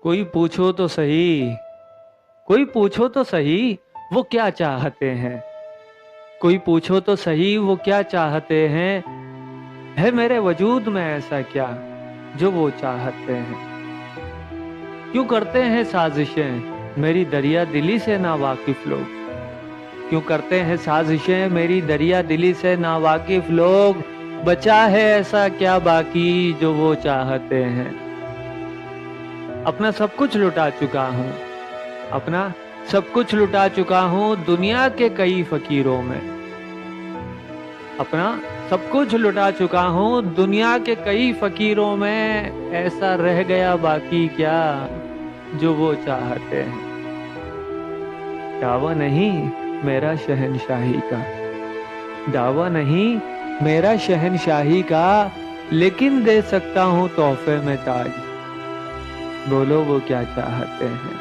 कोई पूछो तो सही, कोई पूछो तो सही वो क्या चाहते हैं। कोई पूछो तो सही वो क्या चाहते हैं। है मेरे वजूद में ऐसा क्या जो वो चाहते हैं। क्यों करते हैं साजिशें मेरी दरिया दिली से ना वाकिफ लोग। क्यों करते हैं साजिशें मेरी दरिया दिली से ना वाकिफ लोग। बचा है ऐसा क्या बाकी जो वो चाहते हैं। अपना सब कुछ लुटा चुका हूँ, अपना सब कुछ लुटा चुका हूँ दुनिया के कई फकीरों में। अपना सब कुछ लुटा चुका हूँ दुनिया के कई फकीरों में। ऐसा रह गया बाकी क्या जो वो चाहते हैं। दावा नहीं मेरा शहनशाही का, दावा नहीं मेरा शहनशाही का, लेकिन दे सकता हूँ तोहफे में ताज। बोलो वो क्या चाहते हैं।